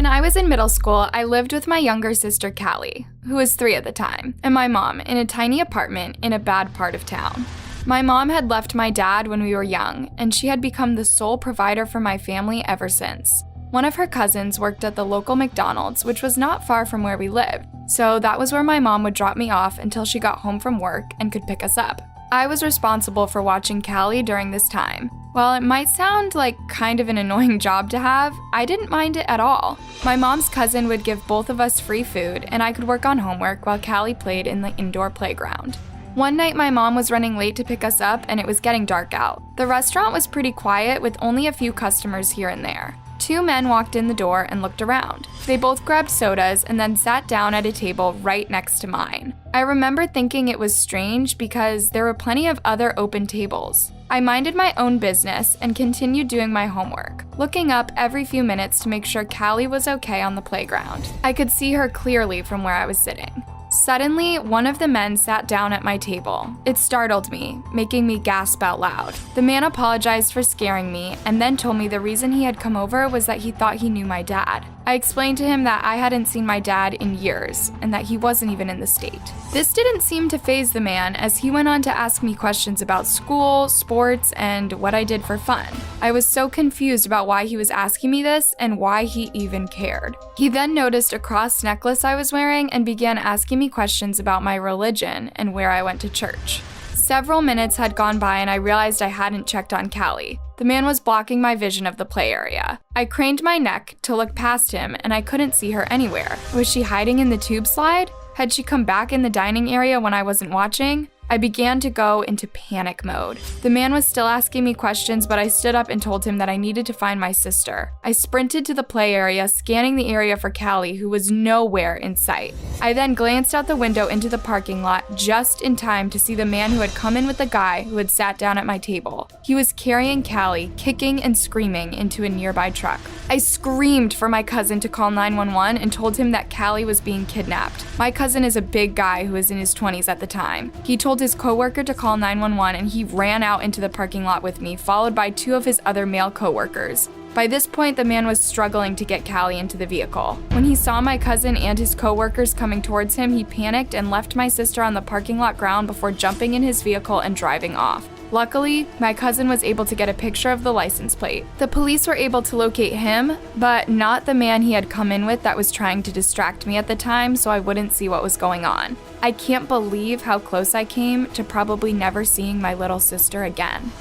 When I was in middle school, I lived with my younger sister Callie, who was 3 at the time, and my mom in a tiny apartment in a bad part of town. My mom had left my dad when we were young, and she had become the sole provider for my family ever since. One of her cousins worked at the local McDonald's, which was not far from where we lived, so that was where my mom would drop me off until she got home from work and could pick us up. I was responsible for watching Callie during this time. While it might sound like kind of an annoying job to have, I didn't mind it at all. My mom's cousin would give both of us free food, and I could work on homework while Callie played in the indoor playground. One night my mom was running late to pick us up and it was getting dark out. The restaurant was pretty quiet with only a few customers here and there. 2 men walked in the door and looked around. They both grabbed sodas and then sat down at a table right next to mine. I remember thinking it was strange because there were plenty of other open tables. I minded my own business and continued doing my homework, looking up every few minutes to make sure Callie was okay on the playground. I could see her clearly from where I was sitting. Suddenly, one of the men sat down at my table. It startled me, making me gasp out loud. The man apologized for scaring me and then told me the reason he had come over was that he thought he knew my dad. I explained to him that I hadn't seen my dad in years and that he wasn't even in the state. This didn't seem to faze the man as he went on to ask me questions about school, sports, and what I did for fun. I was so confused about why he was asking me this and why he even cared. He then noticed a cross necklace I was wearing and began asking me questions about my religion and where I went to church. Several minutes had gone by and I realized I hadn't checked on Callie. The man was blocking my vision of the play area. I craned my neck to look past him and I couldn't see her anywhere. Was she hiding in the tube slide? Had she come back in the dining area when I wasn't watching? I began to go into panic mode. The man was still asking me questions, but I stood up and told him that I needed to find my sister. I sprinted to the play area, scanning the area for Callie, who was nowhere in sight. I then glanced out the window into the parking lot just in time to see the man who had come in with the guy who had sat down at my table. He was carrying Callie, kicking and screaming, into a nearby truck. I screamed for my cousin to call 911 and told him that Callie was being kidnapped. My cousin is a big guy who was in his 20s at the time. He told his coworker to call 911 and he ran out into the parking lot with me, followed by 2 of his other male coworkers. By this point, the man was struggling to get Callie into the vehicle. When he saw my cousin and his coworkers coming towards him, he panicked and left my sister on the parking lot ground before jumping in his vehicle and driving off. Luckily, my cousin was able to get a picture of the license plate. The police were able to locate him, but not the man he had come in with that was trying to distract me at the time so I wouldn't see what was going on. I can't believe how close I came to probably never seeing my little sister again.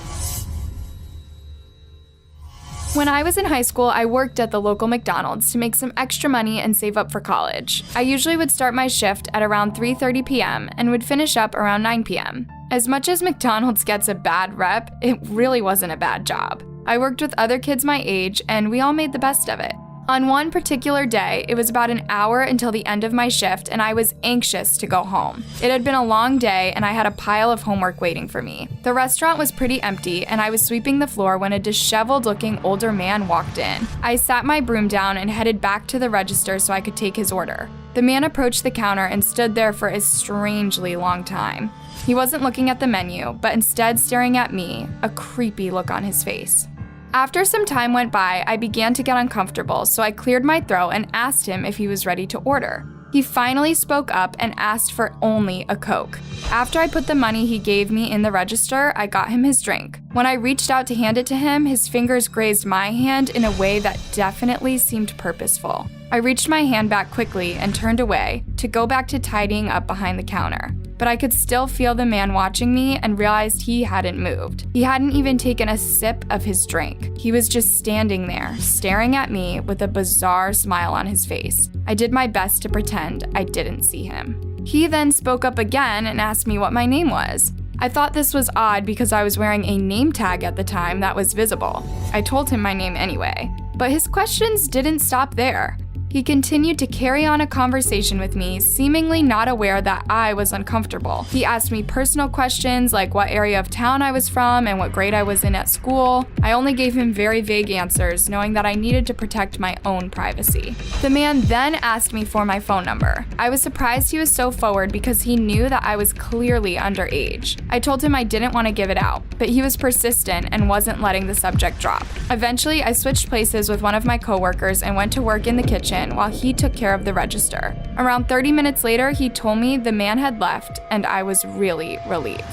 When I was in high school, I worked at the local McDonald's to make some extra money and save up for college. I usually would start my shift at around 3:30 p.m. and would finish up around 9 p.m. As much as McDonald's gets a bad rep, it really wasn't a bad job. I worked with other kids my age, and we all made the best of it. On one particular day, it was about an hour until the end of my shift, and I was anxious to go home. It had been a long day, and I had a pile of homework waiting for me. The restaurant was pretty empty, and I was sweeping the floor when a disheveled-looking older man walked in. I sat my broom down and headed back to the register so I could take his order. The man approached the counter and stood there for a strangely long time. He wasn't looking at the menu, but instead staring at me, a creepy look on his face. After some time went by, I began to get uncomfortable, so I cleared my throat and asked him if he was ready to order. He finally spoke up and asked for only a Coke. After I put the money he gave me in the register, I got him his drink. When I reached out to hand it to him, his fingers grazed my hand in a way that definitely seemed purposeful. I reached my hand back quickly and turned away to go back to tidying up behind the counter. But I could still feel the man watching me and realized he hadn't moved. He hadn't even taken a sip of his drink. He was just standing there, staring at me with a bizarre smile on his face. I did my best to pretend I didn't see him. He then spoke up again and asked me what my name was. I thought this was odd because I was wearing a name tag at the time that was visible. I told him my name anyway, but his questions didn't stop there. He continued to carry on a conversation with me, seemingly not aware that I was uncomfortable. He asked me personal questions like what area of town I was from and what grade I was in at school. I only gave him very vague answers, knowing that I needed to protect my own privacy. The man then asked me for my phone number. I was surprised he was so forward because he knew that I was clearly underage. I told him I didn't want to give it out, but he was persistent and wasn't letting the subject drop. Eventually, I switched places with one of my coworkers and went to work in the kitchen while he took care of the register. Around 30 minutes later, he told me the man had left, and I was really relieved.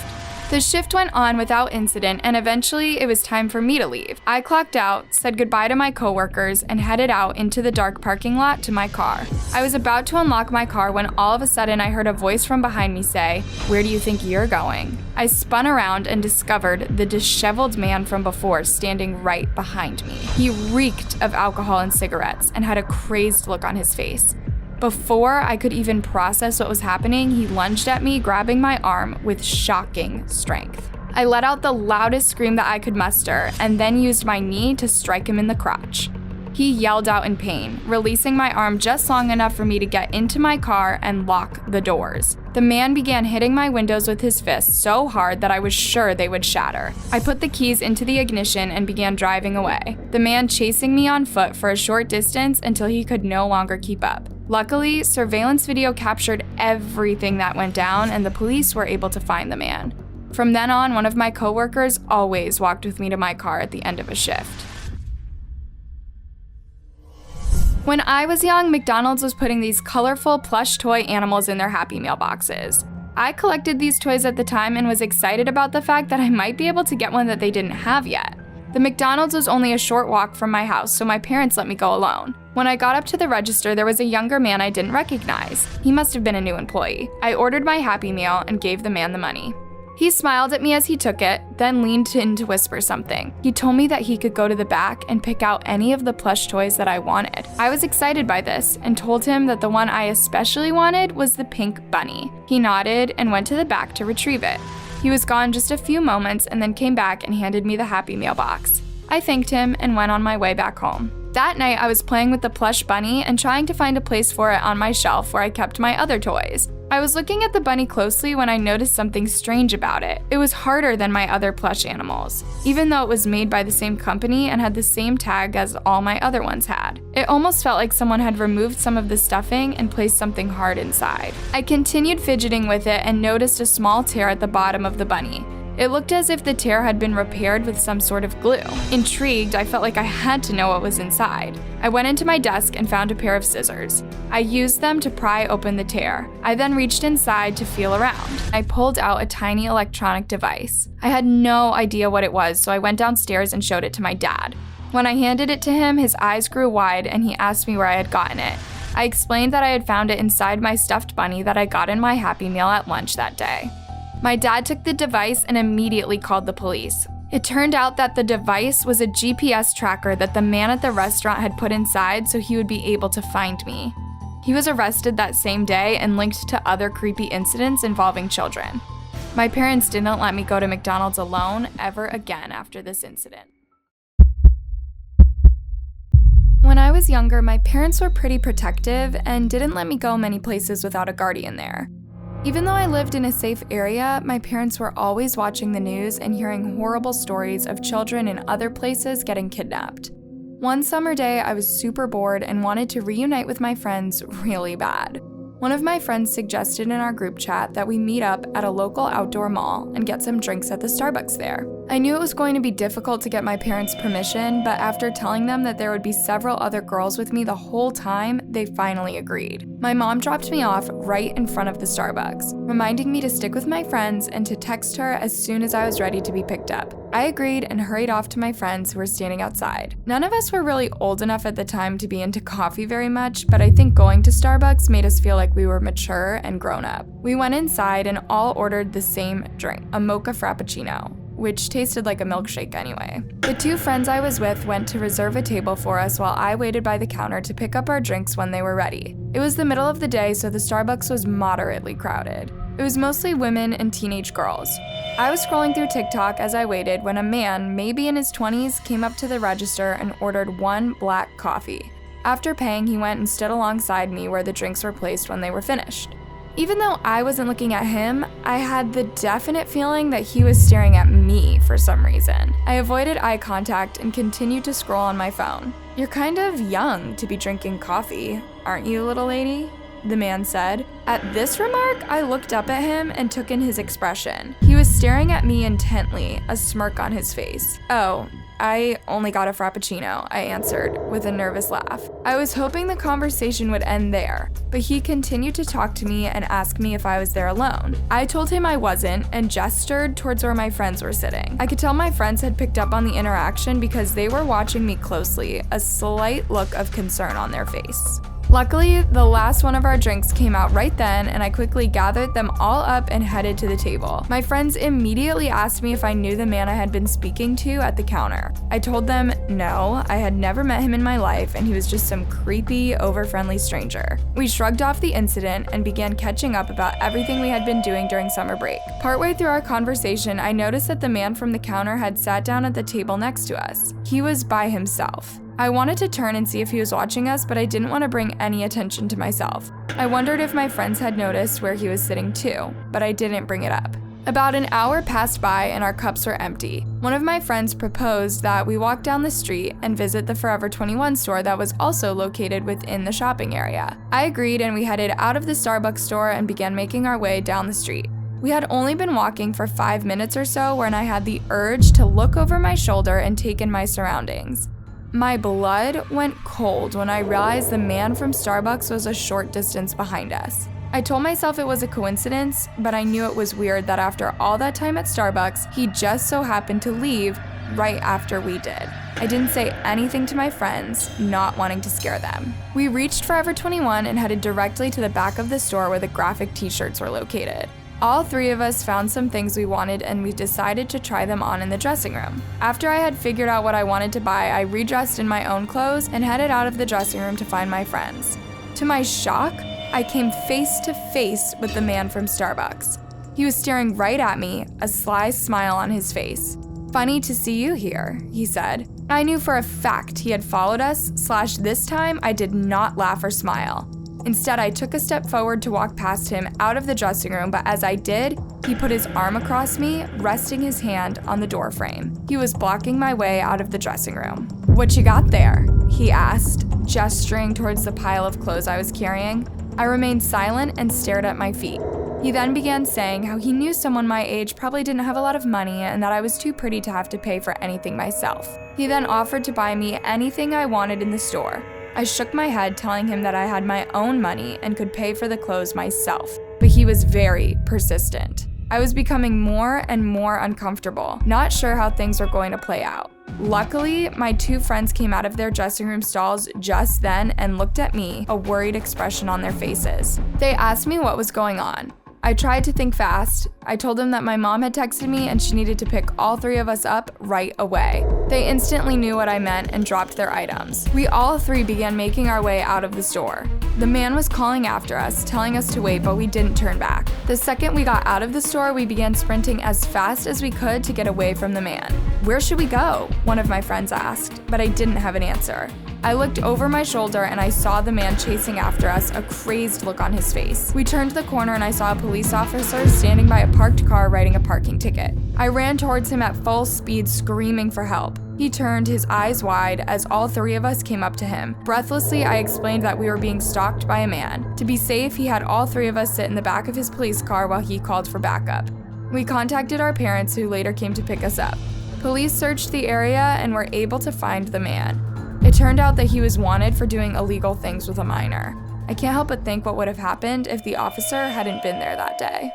The shift went on without incident, and eventually it was time for me to leave. I clocked out, said goodbye to my coworkers, and headed out into the dark parking lot to my car. I was about to unlock my car when all of a sudden I heard a voice from behind me say, "Where do you think you're going?" I spun around and discovered the disheveled man from before standing right behind me. He reeked of alcohol and cigarettes and had a crazed look on his face. Before I could even process what was happening, he lunged at me, grabbing my arm with shocking strength. I let out the loudest scream that I could muster, and then used my knee to strike him in the crotch. He yelled out in pain, releasing my arm just long enough for me to get into my car and lock the doors. The man began hitting my windows with his fists so hard that I was sure they would shatter. I put the keys into the ignition and began driving away, the man chasing me on foot for a short distance until he could no longer keep up. Luckily, surveillance video captured everything that went down, and the police were able to find the man. From then on, one of my coworkers always walked with me to my car at the end of a shift. When I was young, McDonald's was putting these colorful plush toy animals in their Happy Meal boxes. I collected these toys at the time and was excited about the fact that I might be able to get one that they didn't have yet. The McDonald's was only a short walk from my house, so my parents let me go alone. When I got up to the register, there was a younger man I didn't recognize. He must have been a new employee. I ordered my Happy Meal and gave the man the money. He smiled at me as he took it, then leaned in to whisper something. He told me that he could go to the back and pick out any of the plush toys that I wanted. I was excited by this and told him that the one I especially wanted was the pink bunny. He nodded and went to the back to retrieve it. He was gone just a few moments and then came back and handed me the Happy Meal box. I thanked him and went on my way back home. That night, I was playing with the plush bunny and trying to find a place for it on my shelf where I kept my other toys. I was looking at the bunny closely when I noticed something strange about it. It was harder than my other plush animals, even though it was made by the same company and had the same tag as all my other ones had. It almost felt like someone had removed some of the stuffing and placed something hard inside. I continued fidgeting with it and noticed a small tear at the bottom of the bunny. It looked as if the tear had been repaired with some sort of glue. Intrigued, I felt like I had to know what was inside. I went into my desk and found a pair of scissors. I used them to pry open the tear. I then reached inside to feel around. I pulled out a tiny electronic device. I had no idea what it was, so I went downstairs and showed it to my dad. When I handed it to him, his eyes grew wide and he asked me where I had gotten it. I explained that I had found it inside my stuffed bunny that I got in my Happy Meal at lunch that day. My dad took the device and immediately called the police. It turned out that the device was a GPS tracker that the man at the restaurant had put inside so he would be able to find me. He was arrested that same day and linked to other creepy incidents involving children. My parents didn't let me go to McDonald's alone ever again after this incident. When I was younger, my parents were pretty protective and didn't let me go many places without a guardian there. Even though I lived in a safe area, my parents were always watching the news and hearing horrible stories of children in other places getting kidnapped. One summer day, I was super bored and wanted to reunite with my friends really bad. One of my friends suggested in our group chat that we meet up at a local outdoor mall and get some drinks at the Starbucks there. I knew it was going to be difficult to get my parents' permission, but after telling them that there would be several other girls with me the whole time, they finally agreed. My mom dropped me off right in front of the Starbucks, reminding me to stick with my friends and to text her as soon as I was ready to be picked up. I agreed and hurried off to my friends who were standing outside. None of us were really old enough at the time to be into coffee very much, but I think going to Starbucks made us feel like we were mature and grown up. We went inside and all ordered the same drink, a mocha frappuccino, which tasted like a milkshake anyway. The two friends I was with went to reserve a table for us while I waited by the counter to pick up our drinks when they were ready. It was the middle of the day, so the Starbucks was moderately crowded. It was mostly women and teenage girls. I was scrolling through TikTok as I waited when a man, maybe in his 20s, came up to the register and ordered one black coffee. After paying, he went and stood alongside me where the drinks were placed when they were finished. Even though I wasn't looking at him, I had the definite feeling that he was staring at me for some reason. I avoided eye contact and continued to scroll on my phone. "You're kind of young to be drinking coffee, aren't you, little lady?" the man said. At this remark, I looked up at him and took in his expression. He was staring at me intently, a smirk on his face. "Oh, I only got a Frappuccino," I answered with a nervous laugh. I was hoping the conversation would end there, but he continued to talk to me and ask me if I was there alone. I told him I wasn't and gestured towards where my friends were sitting. I could tell my friends had picked up on the interaction because they were watching me closely, a slight look of concern on their face. Luckily, the last one of our drinks came out right then, and I quickly gathered them all up and headed to the table. My friends immediately asked me if I knew the man I had been speaking to at the counter. I told them no, I had never met him in my life, and he was just some creepy, over-friendly stranger. We shrugged off the incident and began catching up about everything we had been doing during summer break. Partway through our conversation, I noticed that the man from the counter had sat down at the table next to us. He was by himself. I wanted to turn and see if he was watching us, but I didn't want to bring any attention to myself. I wondered if my friends had noticed where he was sitting too, but I didn't bring it up. About an hour passed by and our cups were empty. One of my friends proposed that we walk down the street and visit the Forever 21 store that was also located within the shopping area. I agreed and we headed out of the Starbucks store and began making our way down the street. We had only been walking for 5 minutes or so when I had the urge to look over my shoulder and take in my surroundings. My blood went cold when I realized the man from Starbucks was a short distance behind us. I told myself it was a coincidence, but I knew it was weird that after all that time at Starbucks, he just so happened to leave right after we did. I didn't say anything to my friends, not wanting to scare them. We reached Forever 21 and headed directly to the back of the store where the graphic t-shirts were located. All three of us found some things we wanted and we decided to try them on in the dressing room. After I had figured out what I wanted to buy, I redressed in my own clothes and headed out of the dressing room to find my friends. To my shock, I came face to face with the man from Starbucks. He was staring right at me, a sly smile on his face. "Funny to see you here," he said. I knew for a fact he had followed us, / this time I did not laugh or smile. Instead, I took a step forward to walk past him out of the dressing room, but as I did, he put his arm across me, resting his hand on the door frame. He was blocking my way out of the dressing room. "What you got there?" he asked, gesturing towards the pile of clothes I was carrying. I remained silent and stared at my feet. He then began saying how he knew someone my age probably didn't have a lot of money and that I was too pretty to have to pay for anything myself. He then offered to buy me anything I wanted in the store. I shook my head, telling him that I had my own money and could pay for the clothes myself, but he was very persistent. I was becoming more and more uncomfortable, not sure how things were going to play out. Luckily, my two friends came out of their dressing room stalls just then and looked at me, a worried expression on their faces. They asked me what was going on. I tried to think fast. I told them that my mom had texted me and she needed to pick all three of us up right away. They instantly knew what I meant and dropped their items. We all three began making our way out of the store. The man was calling after us, telling us to wait, but we didn't turn back. The second we got out of the store, we began sprinting as fast as we could to get away from the man. "Where should we go?" one of my friends asked, but I didn't have an answer. I looked over my shoulder and I saw the man chasing after us, a crazed look on his face. We turned the corner and I saw a police officer standing by a parked car writing a parking ticket. I ran towards him at full speed, screaming for help. He turned, his eyes wide, as all three of us came up to him. Breathlessly, I explained that we were being stalked by a man. To be safe, he had all three of us sit in the back of his police car while he called for backup. We contacted our parents, who later came to pick us up. Police searched the area and were able to find the man. It turned out that he was wanted for doing illegal things with a minor. I can't help but think what would have happened if the officer hadn't been there that day.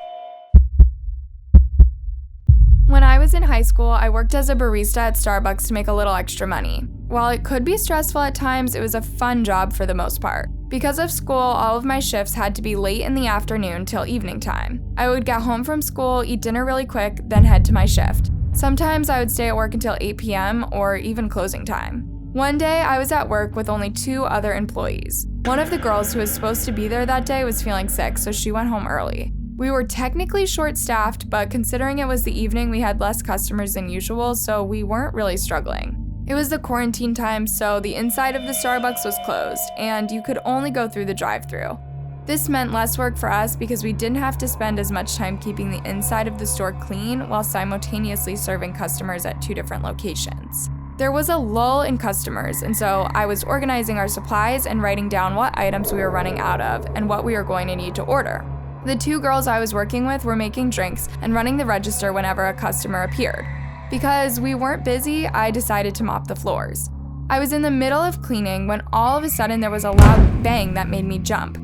When I was in high school, I worked as a barista at Starbucks to make a little extra money. While it could be stressful at times, it was a fun job for the most part. Because of school, all of my shifts had to be late in the afternoon till evening time. I would get home from school, eat dinner really quick, then head to my shift. Sometimes I would stay at work until 8 p.m. or even closing time. One day, I was at work with only 2 other employees. One of the girls who was supposed to be there that day was feeling sick, so she went home early. We were technically short-staffed, but considering it was the evening, we had less customers than usual, so we weren't really struggling. It was the quarantine time, so the inside of the Starbucks was closed, and you could only go through the drive-thru. This meant less work for us because we didn't have to spend as much time keeping the inside of the store clean while simultaneously serving customers at 2 different locations. There was a lull in customers, and so I was organizing our supplies and writing down what items we were running out of and what we were going to need to order. The 2 girls I was working with were making drinks and running the register whenever a customer appeared. Because we weren't busy, I decided to mop the floors. I was in the middle of cleaning when all of a sudden there was a loud bang that made me jump.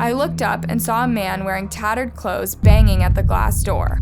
I looked up and saw a man wearing tattered clothes banging at the glass door.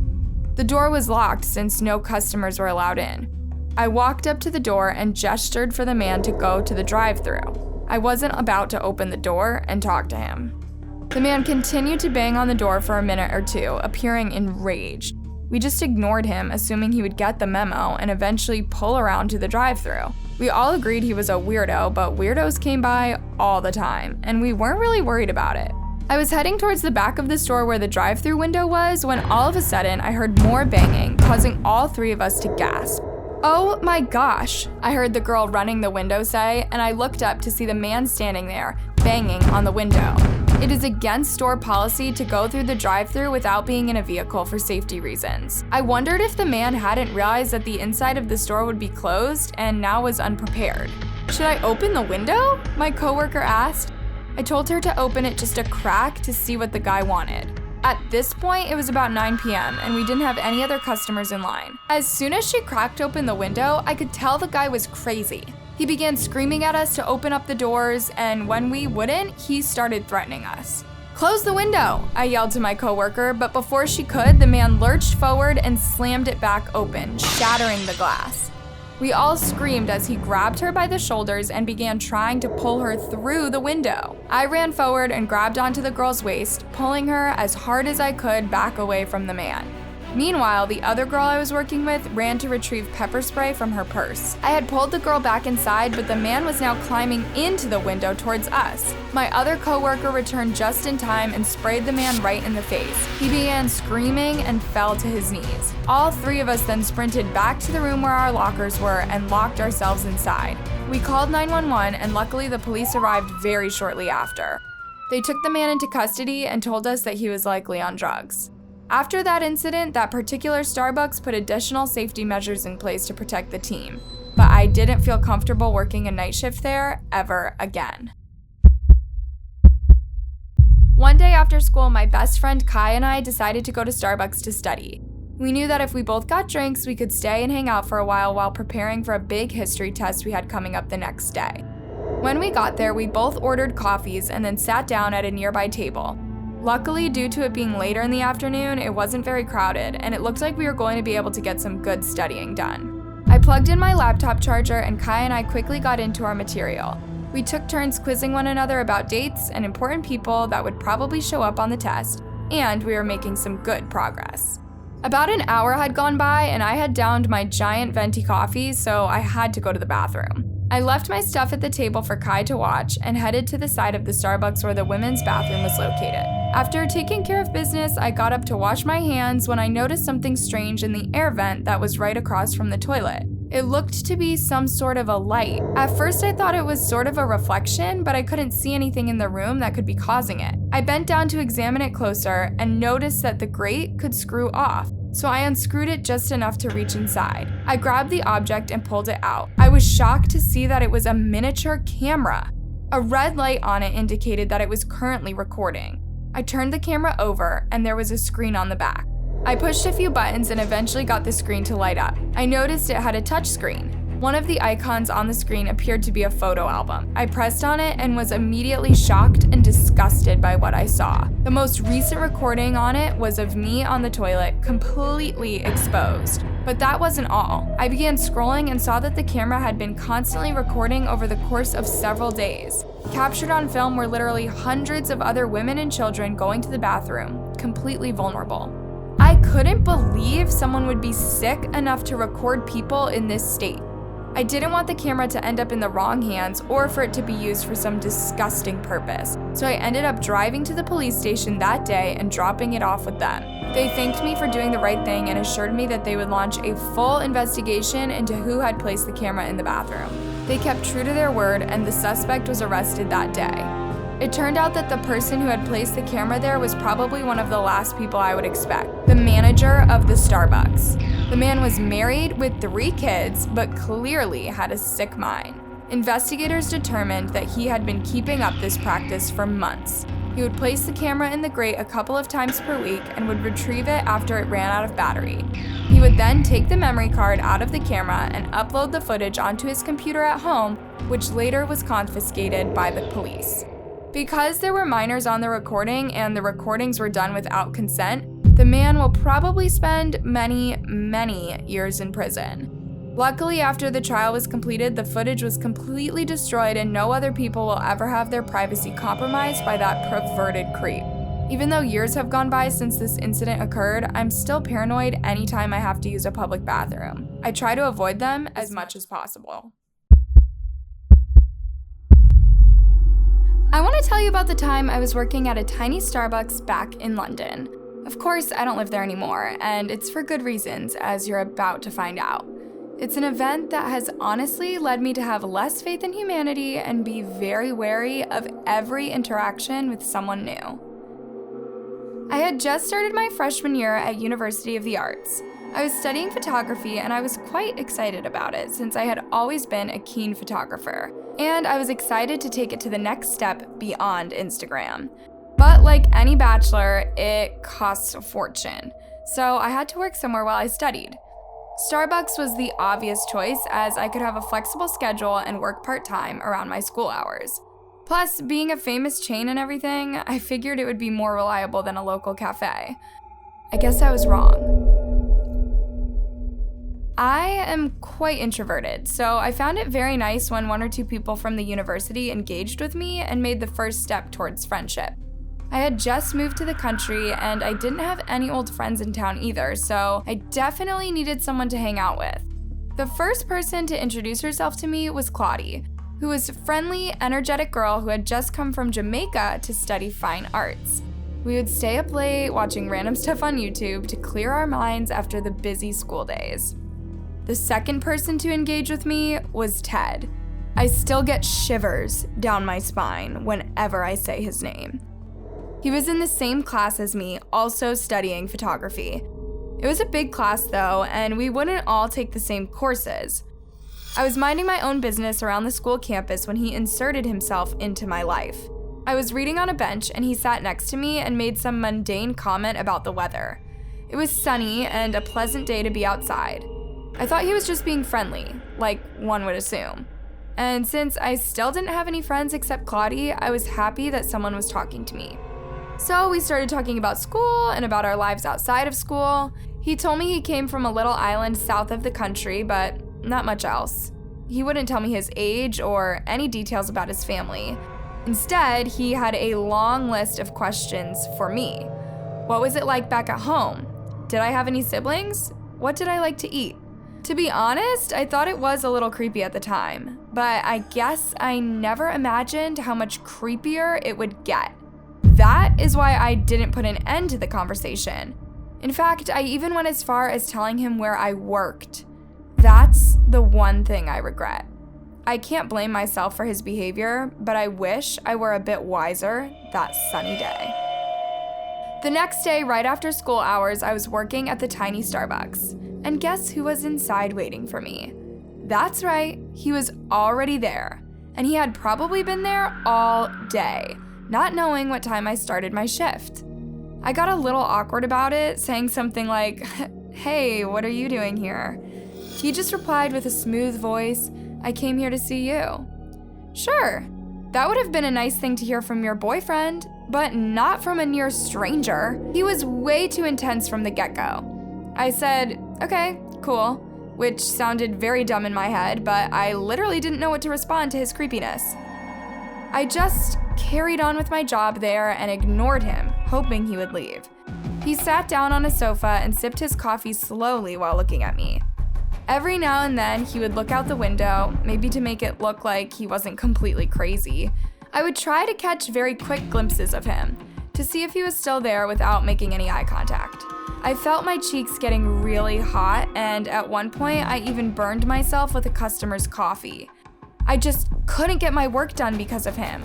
The door was locked since no customers were allowed in. I walked up to the door and gestured for the man to go to the drive-thru. I wasn't about to open the door and talk to him. The man continued to bang on the door for a minute or 2, appearing enraged. We just ignored him, assuming he would get the memo and eventually pull around to the drive-thru. We all agreed he was a weirdo, but weirdos came by all the time, and we weren't really worried about it. I was heading towards the back of the store where the drive-thru window was when all of a sudden I heard more banging, causing all 3 of us to gasp. "Oh my gosh," I heard the girl running the window say, and I looked up to see the man standing there, banging on the window. It is against store policy to go through the drive-thru without being in a vehicle for safety reasons. I wondered if the man hadn't realized that the inside of the store would be closed and now was unprepared. "Should I open the window?" my coworker asked. I told her to open it just a crack to see what the guy wanted. At this point, it was about 9 p.m. and we didn't have any other customers in line. As soon as she cracked open the window, I could tell the guy was crazy. He began screaming at us to open up the doors, and when we wouldn't, he started threatening us. "Close the window," I yelled to my coworker, but before she could, the man lurched forward and slammed it back open, shattering the glass. We all screamed as he grabbed her by the shoulders and began trying to pull her through the window. I ran forward and grabbed onto the girl's waist, pulling her as hard as I could back away from the man. Meanwhile, the other girl I was working with ran to retrieve pepper spray from her purse. I had pulled the girl back inside, but the man was now climbing into the window towards us. My other coworker returned just in time and sprayed the man right in the face. He began screaming and fell to his knees. All 3 of us then sprinted back to the room where our lockers were and locked ourselves inside. We called 911, and luckily the police arrived very shortly after. They took the man into custody and told us that he was likely on drugs. After that incident, that particular Starbucks put additional safety measures in place to protect the team, but I didn't feel comfortable working a night shift there ever again. One day after school, my best friend Kai and I decided to go to Starbucks to study. We knew that if we both got drinks, we could stay and hang out for a while preparing for a big history test we had coming up the next day. When we got there, we both ordered coffees and then sat down at a nearby table. Luckily, due to it being later in the afternoon, it wasn't very crowded, and it looked like we were going to be able to get some good studying done. I plugged in my laptop charger, and Kai and I quickly got into our material. We took turns quizzing one another about dates and important people that would probably show up on the test, and we were making some good progress. About an hour had gone by, and I had downed my giant venti coffee, so I had to go to the bathroom. I left my stuff at the table for Kai to watch and headed to the side of the Starbucks where the women's bathroom was located. After taking care of business, I got up to wash my hands when I noticed something strange in the air vent that was right across from the toilet. It looked to be some sort of a light. At first I thought it was sort of a reflection, but I couldn't see anything in the room that could be causing it. I bent down to examine it closer and noticed that the grate could screw off, so I unscrewed it just enough to reach inside. I grabbed the object and pulled it out. I was shocked to see that it was a miniature camera. A red light on it indicated that it was currently recording. I turned the camera over, and there was a screen on the back. I pushed a few buttons and eventually got the screen to light up. I noticed it had a touch screen. One of the icons on the screen appeared to be a photo album. I pressed on it and was immediately shocked and disgusted by what I saw. The most recent recording on it was of me on the toilet, completely exposed. But that wasn't all. I began scrolling and saw that the camera had been constantly recording over the course of several days. Captured on film were literally hundreds of other women and children going to the bathroom, completely vulnerable. I couldn't believe someone would be sick enough to record people in this state. I didn't want the camera to end up in the wrong hands or for it to be used for some disgusting purpose, so I ended up driving to the police station that day and dropping it off with them. They thanked me for doing the right thing and assured me that they would launch a full investigation into who had placed the camera in the bathroom. They kept true to their word, and the suspect was arrested that day. It turned out that the person who had placed the camera there was probably one of the last people I would expect, the manager of the Starbucks. The man was married with 3 kids, but clearly had a sick mind. Investigators determined that he had been keeping up this practice for months. He would place the camera in the grate a couple of times per week and would retrieve it after it ran out of battery. He would then take the memory card out of the camera and upload the footage onto his computer at home, which later was confiscated by the police. Because there were minors on the recording and the recordings were done without consent, the man will probably spend many, many years in prison. Luckily, after the trial was completed, the footage was completely destroyed and no other people will ever have their privacy compromised by that perverted creep. Even though years have gone by since this incident occurred, I'm still paranoid anytime I have to use a public bathroom. I try to avoid them as much as possible. I want to tell you about the time I was working at a tiny Starbucks back in London. Of course, I don't live there anymore, and it's for good reasons, as you're about to find out. It's an event that has honestly led me to have less faith in humanity and be very wary of every interaction with someone new. I had just started my freshman year at University of the Arts. I was studying photography and I was quite excited about it since I had always been a keen photographer. And I was excited to take it to the next step beyond Instagram. But like any bachelor, it costs a fortune. So I had to work somewhere while I studied. Starbucks was the obvious choice as I could have a flexible schedule and work part-time around my school hours. Plus, being a famous chain and everything, I figured it would be more reliable than a local cafe. I guess I was wrong. I am quite introverted, so I found it very nice when 1 or 2 people from the university engaged with me and made the first step towards friendship. I had just moved to the country and I didn't have any old friends in town either, so I definitely needed someone to hang out with. The first person to introduce herself to me was Claudie, who was a friendly, energetic girl who had just come from Jamaica to study fine arts. We would stay up late watching random stuff on YouTube to clear our minds after the busy school days. The second person to engage with me was Ted. I still get shivers down my spine whenever I say his name. He was in the same class as me, also studying photography. It was a big class though, and we wouldn't all take the same courses. I was minding my own business around the school campus when he inserted himself into my life. I was reading on a bench and he sat next to me and made some mundane comment about the weather. It was sunny and a pleasant day to be outside. I thought he was just being friendly, like one would assume. And since I still didn't have any friends except Claudie, I was happy that someone was talking to me. So we started talking about school and about our lives outside of school. He told me he came from a little island south of the country, but not much else. He wouldn't tell me his age or any details about his family. Instead, he had a long list of questions for me. What was it like back at home? Did I have any siblings? What did I like to eat? To be honest, I thought it was a little creepy at the time, but I guess I never imagined how much creepier it would get. That is why I didn't put an end to the conversation. In fact, I even went as far as telling him where I worked. That's the one thing I regret. I can't blame myself for his behavior, but I wish I were a bit wiser that sunny day. The next day, right after school hours, I was working at the tiny Starbucks. And guess who was inside waiting for me? That's right, he was already there. And he had probably been there all day, not knowing what time I started my shift. I got a little awkward about it, saying something like, "Hey, what are you doing here?" He just replied with a smooth voice, "I came here to see you." Sure, that would have been a nice thing to hear from your boyfriend, but not from a near stranger. He was way too intense from the get-go. I said, "Okay, cool," which sounded very dumb in my head, but I literally didn't know what to respond to his creepiness. I just carried on with my job there and ignored him, hoping he would leave. He sat down on a sofa and sipped his coffee slowly while looking at me. Every now and then, he would look out the window, maybe to make it look like he wasn't completely crazy. I would try to catch very quick glimpses of him, to see if he was still there without making any eye contact. I felt my cheeks getting really hot, and at one point, I even burned myself with a customer's coffee. I just couldn't get my work done because of him.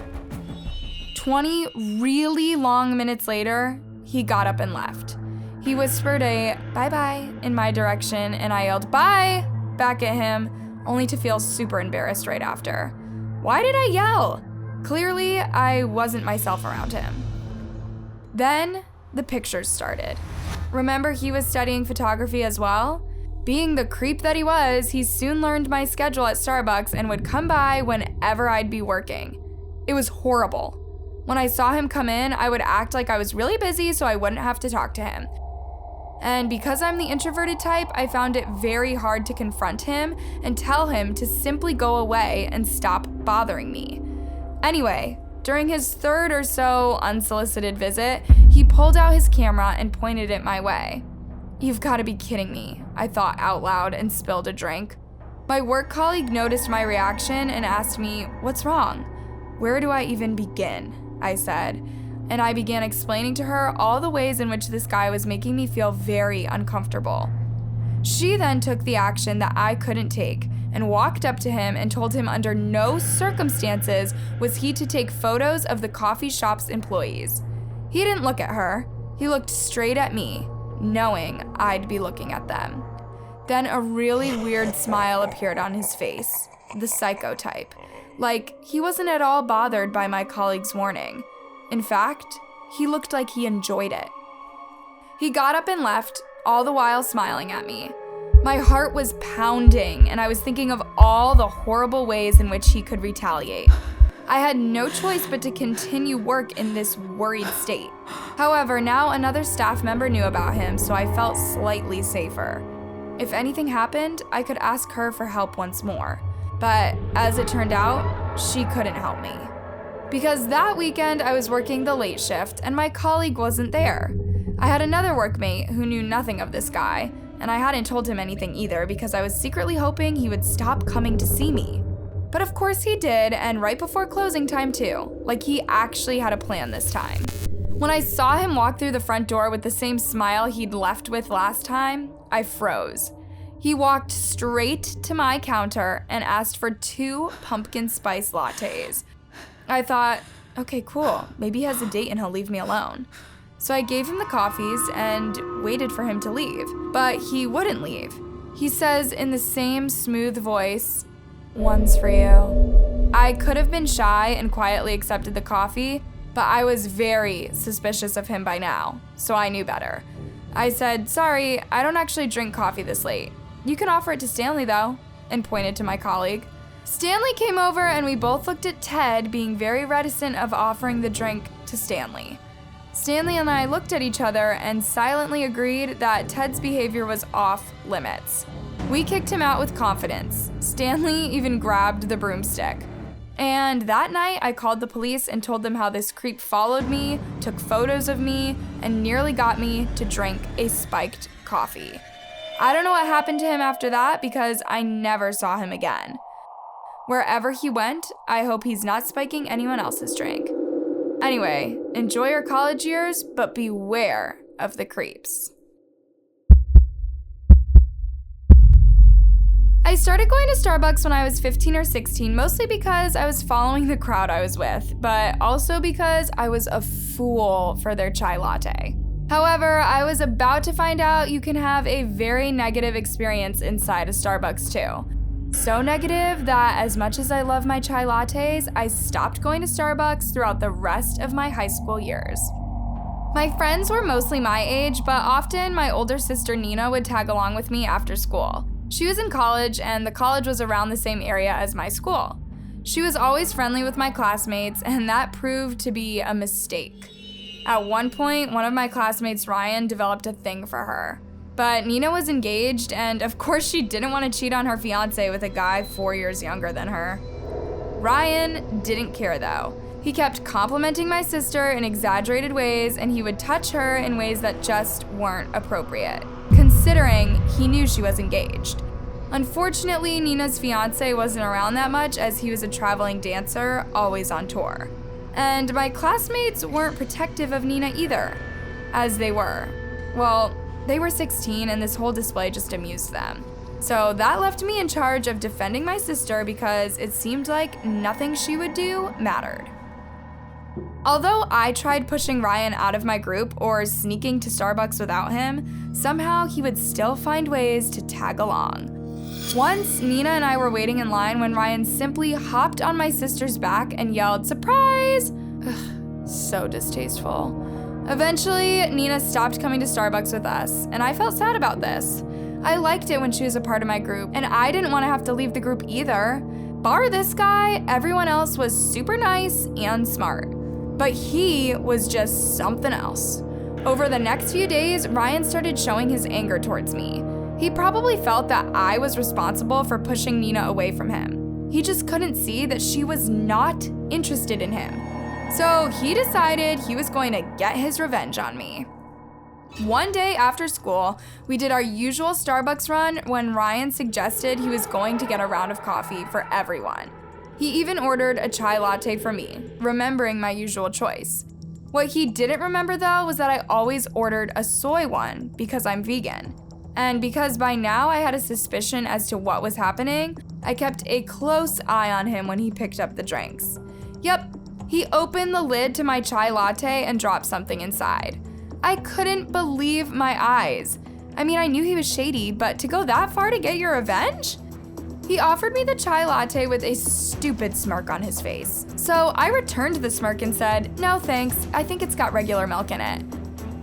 20 really long minutes later, he got up and left. He whispered a bye-bye in my direction, and I yelled bye back at him, only to feel super embarrassed right after. Why did I yell? Clearly, I wasn't myself around him. Then, the pictures started. Remember, he was studying photography as well? Being the creep that he was, he soon learned my schedule at Starbucks and would come by whenever I'd be working. It was horrible. When I saw him come in, I would act like I was really busy so I wouldn't have to talk to him. And because I'm the introverted type, I found it very hard to confront him and tell him to simply go away and stop bothering me. Anyway, during his third or so unsolicited visit, he pulled out his camera and pointed it my way. You've got to be kidding me, I thought out loud and spilled a drink. My work colleague noticed my reaction and asked me, "What's wrong?" "Where do I even begin?" I said, and I began explaining to her all the ways in which this guy was making me feel very uncomfortable. She then took the action that I couldn't take and walked up to him and told him under no circumstances was he to take photos of the coffee shop's employees. He didn't look at her. He looked straight at me, knowing I'd be looking at them. Then a really weird smile appeared on his face, the psycho type. Like, he wasn't at all bothered by my colleague's warning. In fact, he looked like he enjoyed it. He got up and left, all the while smiling at me. My heart was pounding, and I was thinking of all the horrible ways in which he could retaliate. I had no choice but to continue work in this worried state. However, now another staff member knew about him, so I felt slightly safer. If anything happened, I could ask her for help once more. But as it turned out, she couldn't help me. Because that weekend I was working the late shift and my colleague wasn't there. I had another workmate who knew nothing of this guy, and I hadn't told him anything either because I was secretly hoping he would stop coming to see me. But of course he did, and right before closing time too, like he actually had a plan this time. When I saw him walk through the front door with the same smile he'd left with last time, I froze. He walked straight to my counter and asked for 2 pumpkin spice lattes. I thought, okay, cool, maybe he has a date and he'll leave me alone. So I gave him the coffees and waited for him to leave, but he wouldn't leave. He says in the same smooth voice, "One's for you." I could have been shy and quietly accepted the coffee, but I was very suspicious of him by now, so I knew better. I said, "Sorry, I don't actually drink coffee this late. You can offer it to Stanley though," and pointed to my colleague. Stanley came over and we both looked at Ted, being very reticent of offering the drink to Stanley. Stanley and I looked at each other and silently agreed that Ted's behavior was off limits. We kicked him out with confidence. Stanley even grabbed the broomstick. And that night, I called the police and told them how this creep followed me, took photos of me, and nearly got me to drink a spiked coffee. I don't know what happened to him after that because I never saw him again. Wherever he went, I hope he's not spiking anyone else's drink. Anyway, enjoy your college years, but beware of the creeps. I started going to Starbucks when I was 15 or 16, mostly because I was following the crowd I was with, but also because I was a fool for their chai latte. However, I was about to find out you can have a very negative experience inside a Starbucks too. So negative that as much as I love my chai lattes, I stopped going to Starbucks throughout the rest of my high school years. My friends were mostly my age, but often my older sister Nina would tag along with me after school. She was in college, and the college was around the same area as my school. She was always friendly with my classmates, and that proved to be a mistake. At one point, one of my classmates, Ryan, developed a thing for her. But Nina was engaged, and of course she didn't want to cheat on her fiance with a guy 4 years younger than her. Ryan didn't care though. He kept complimenting my sister in exaggerated ways, and he would touch her in ways that just weren't appropriate, considering he knew she was engaged. Unfortunately, Nina's fiance wasn't around that much as he was a traveling dancer, always on tour. And my classmates weren't protective of Nina either, as they were. Well, they were 16 and this whole display just amused them. So that left me in charge of defending my sister because it seemed like nothing she would do mattered. Although I tried pushing Ryan out of my group or sneaking to Starbucks without him, somehow he would still find ways to tag along. Once, Nina and I were waiting in line when Ryan simply hopped on my sister's back and yelled, "Surprise!" Ugh, so distasteful. Eventually, Nina stopped coming to Starbucks with us, and I felt sad about this. I liked it when she was a part of my group, and I didn't want to have to leave the group either. Bar this guy, everyone else was super nice and smart. But he was just something else. Over the next few days, Ryan started showing his anger towards me. He probably felt that I was responsible for pushing Nina away from him. He just couldn't see that she was not interested in him. So he decided he was going to get his revenge on me. One day after school, we did our usual Starbucks run when Ryan suggested he was going to get a round of coffee for everyone. He even ordered a chai latte for me, remembering my usual choice. What he didn't remember though was that I always ordered a soy one because I'm vegan. And because by now I had a suspicion as to what was happening, I kept a close eye on him when he picked up the drinks. Yep, he opened the lid to my chai latte and dropped something inside. I couldn't believe my eyes. I mean, I knew he was shady, but to go that far to get your revenge? He offered me the chai latte with a stupid smirk on his face. So I returned the smirk and said, "No thanks, I think it's got regular milk in it."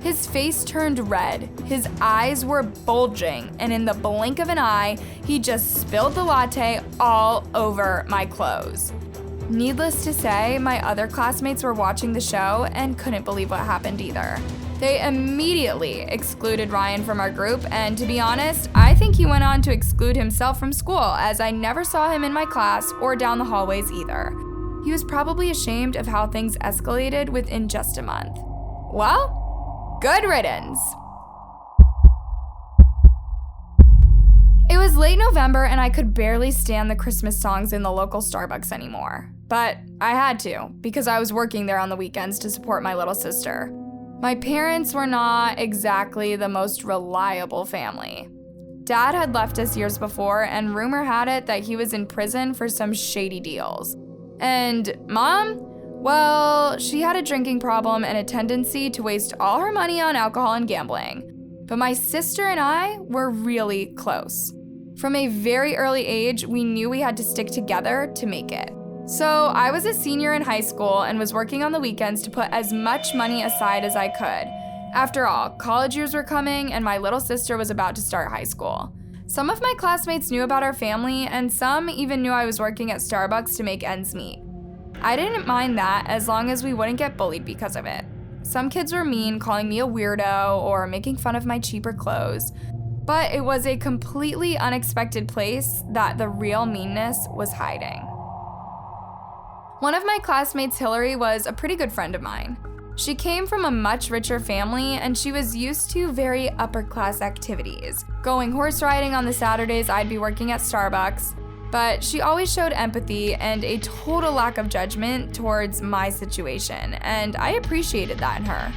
His face turned red, his eyes were bulging, and in the blink of an eye, he just spilled the latte all over my clothes. Needless to say, my other classmates were watching the show and couldn't believe what happened either. They immediately excluded Ryan from our group, and to be honest, I think he went on to exclude himself from school as I never saw him in my class or down the hallways either. He was probably ashamed of how things escalated within just a month. Well, good riddance. It was late November and I could barely stand the Christmas songs in the local Starbucks anymore. But I had to, because I was working there on the weekends to support my little sister. My parents were not exactly the most reliable family. Dad had left us years before, and rumor had it that he was in prison for some shady deals. And Mom? Well, she had a drinking problem and a tendency to waste all her money on alcohol and gambling. But my sister and I were really close. From a very early age, we knew we had to stick together to make it. So I was a senior in high school and was working on the weekends to put as much money aside as I could. After all, college years were coming and my little sister was about to start high school. Some of my classmates knew about our family, and some even knew I was working at Starbucks to make ends meet. I didn't mind that as long as we wouldn't get bullied because of it. Some kids were mean, calling me a weirdo or making fun of my cheaper clothes, but it was a completely unexpected place that the real meanness was hiding. One of my classmates, Hillary, was a pretty good friend of mine. She came from a much richer family and she was used to very upper class activities, going horse riding on the Saturdays I'd be working at Starbucks, but she always showed empathy and a total lack of judgment towards my situation, and I appreciated that in her.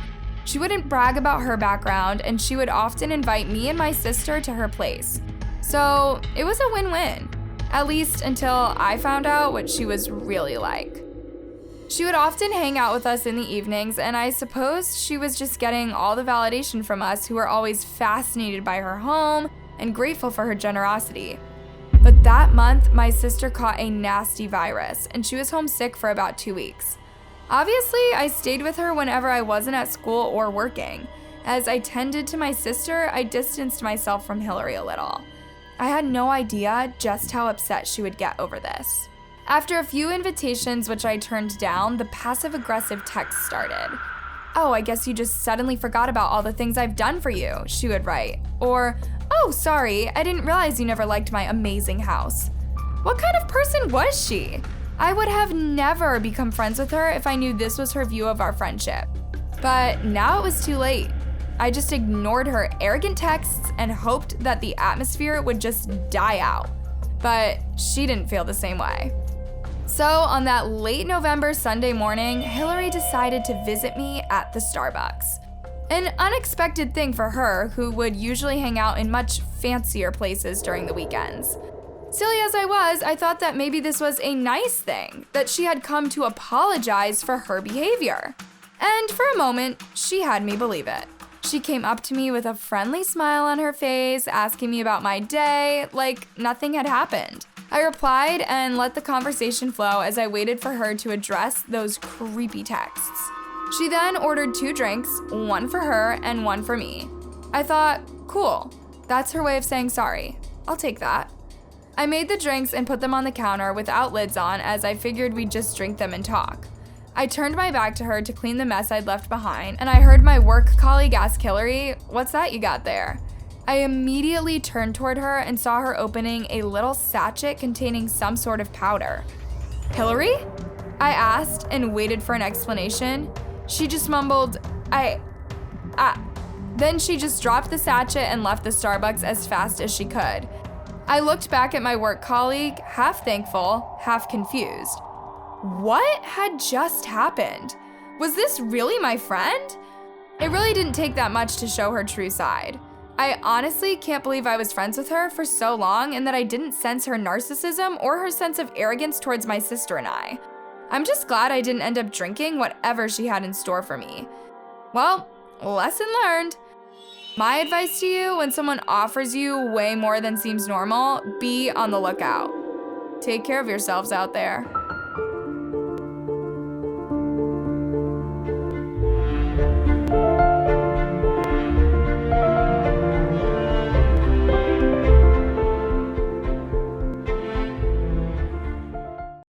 She wouldn't brag about her background and she would often invite me and my sister to her place. So it was a win-win. At least until I found out what she was really like. She would often hang out with us in the evenings, and I suppose she was just getting all the validation from us who were always fascinated by her home and grateful for her generosity. But that month, my sister caught a nasty virus, and she was homesick for about 2 weeks. Obviously, I stayed with her whenever I wasn't at school or working. As I tended to my sister, I distanced myself from Hillary a little. I had no idea just how upset she would get over this. After a few invitations which I turned down, the passive-aggressive text started. "Oh, I guess you just suddenly forgot about all the things I've done for you," she would write. Or, "Oh, sorry, I didn't realize you never liked my amazing house." What kind of person was she? I would have never become friends with her if I knew this was her view of our friendship. But now it was too late. I just ignored her arrogant texts and hoped that the atmosphere would just die out. But she didn't feel the same way. So on that late November Sunday morning, Hillary decided to visit me at the Starbucks. An unexpected thing for her, who would usually hang out in much fancier places during the weekends. Silly as I was, I thought that maybe this was a nice thing, that she had come to apologize for her behavior. And for a moment, she had me believe it. She came up to me with a friendly smile on her face, asking me about my day, like nothing had happened. I replied and let the conversation flow as I waited for her to address those creepy texts. She then ordered 2 drinks, one for her and one for me. I thought, cool, that's her way of saying sorry. I'll take that. I made the drinks and put them on the counter without lids on, as I figured we'd just drink them and talk. I turned my back to her to clean the mess I'd left behind, and I heard my work colleague ask Hillary, "What's that you got there?" I immediately turned toward her and saw her opening a little sachet containing some sort of powder. "Hillary?" I asked and waited for an explanation. She just mumbled, Then she just dropped the sachet and left the Starbucks as fast as she could. I looked back at my work colleague, half thankful, half confused. What had just happened? Was this really my friend? It really didn't take that much to show her true side. I honestly can't believe I was friends with her for so long and that I didn't sense her narcissism or her sense of arrogance towards my sister and I. I'm just glad I didn't end up drinking whatever she had in store for me. Well, lesson learned. My advice to you, when someone offers you way more than seems normal, be on the lookout. Take care of yourselves out there.